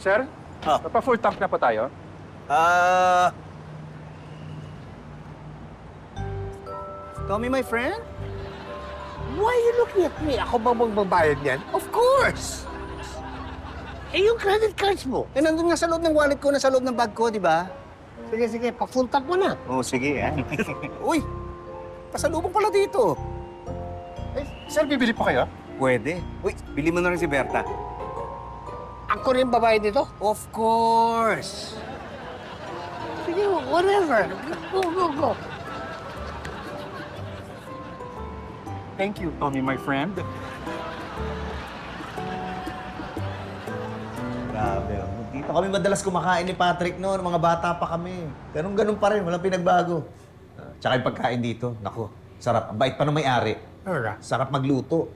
Sir, pa-full tank na pa tayo? Tommy, my friend? Why are you looking at me? Ako ba magbabayad niyan? Of course! Eh, yung credit cards mo. Eh, nandun nga sa loob ng wallet ko, nasa loob ng bag ko, di ba? Sige, pa-full tank mo na. Oo, sige, Uy, pasalubong pala dito. Eh, sir, bibili pa kayo? Pwede. Uy, bili mo na rin si Berta. Ako rin babayad dito? Of course! Sige, whatever. Go. Thank you, Tommy, my friend. Grabe. Dito kami madalas kumakain ni Patrick noon. Mga bata pa kami. Ganun pa rin. Walang pinagbago. Tsaka yung pagkain dito. Naku, sarap. Ang bait pa ng may-ari. Alright. Sarap magluto.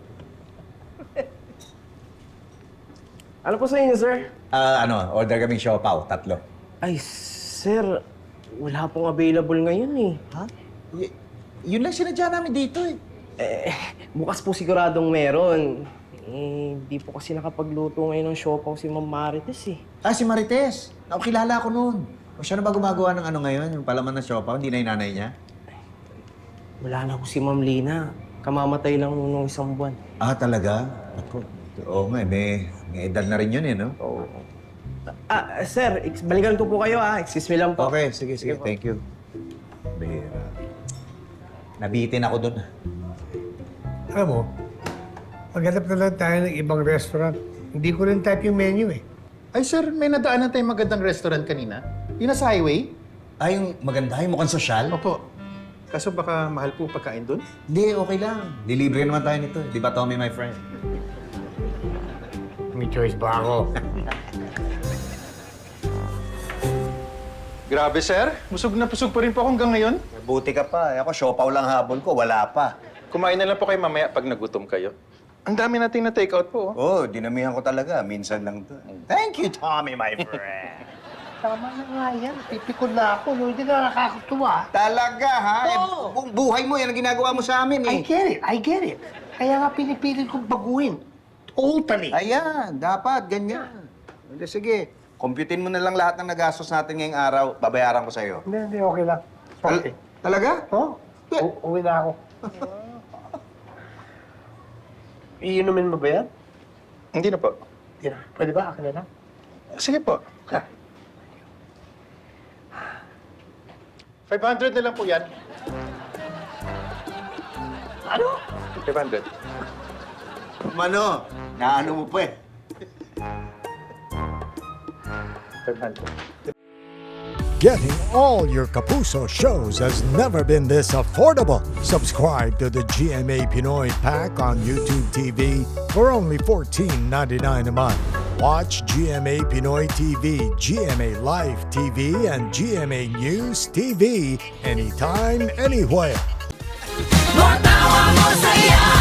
Ano po sa inyo, sir? Order kaming siopaw. 3. Ay, sir, wala pong available ngayon eh. Ha? Yun lang sinadya namin dito eh. Bukas po siguradong meron. Di po kasi nakapagluto ngayon ng siopaw si Ma'am Marites eh. Si Marites. Kilala ko noon. O siya na ba gumagawa ng ano ngayon? Yung palaman ng siopaw? Hindi na yung nanay niya? Wala na po si Ma'am Lina. Kamamatay lang nung 1 buwan. Talaga? Ako. Oo nga, may edad na rin yun eh, no? Oo. Sir, balikan ko po kayo Excuse me lang po. Okay, sige. po. Thank you. Bihira. Nabitin ako dun. Alam mo, maghanap na lang tayo ng ibang restaurant. Hindi ko rin type yung menu eh. Ay, sir, may nadaanan tayong magandang restaurant kanina. Yung nasa highway. Yung maganda, yung mukhang sosyal. Opo. Kaso baka mahal po pagkain doon. Hindi, okay lang. Delivery naman tayo nito. Di ba, Tommy, my friend? May choice ba ako? Grabe, sir. Busog na busog pa rin po ako hanggang ngayon. Buti ka pa. Ako, siopaw lang habol ko. Wala pa. Kumain na lang po kayo mamaya pag nagutom kayo. Ang dami nating na-take out po. Dinamihan ko talaga. Minsan lang to. Thank you, Tommy, my friend. Tama na nga yan. Pipikon na ako. No? Hindi na nakakatuwa. Talaga, ha? Oo. Buong buhay mo, yan ang ginagawa mo sa amin, I get it. Kaya nga pinipilit kong baguhin. Totally. Ayan, dapat, ganyan. Hindi, sige. Computein mo na lang lahat ng nagastos natin ngayong araw. Babayaran ko sa'yo. Hindi, okay lang. Okay. Talaga? Oh, uwi na ako. Iinumin mo ba yan? Hindi na po. Hindi na. Pwede ba? Akin na lang. Sige po. 500 na lang po yan. Ano? 500. Mano, naano mo pa eh. 500. Getting all your Kapuso shows has never been this affordable. Subscribe to the GMA Pinoy Pack on YouTube TV for only $14.99 a month. Watch GMA Pinoy TV, GMA Live TV, and GMA News TV anytime, anywhere. Matawa mo saya.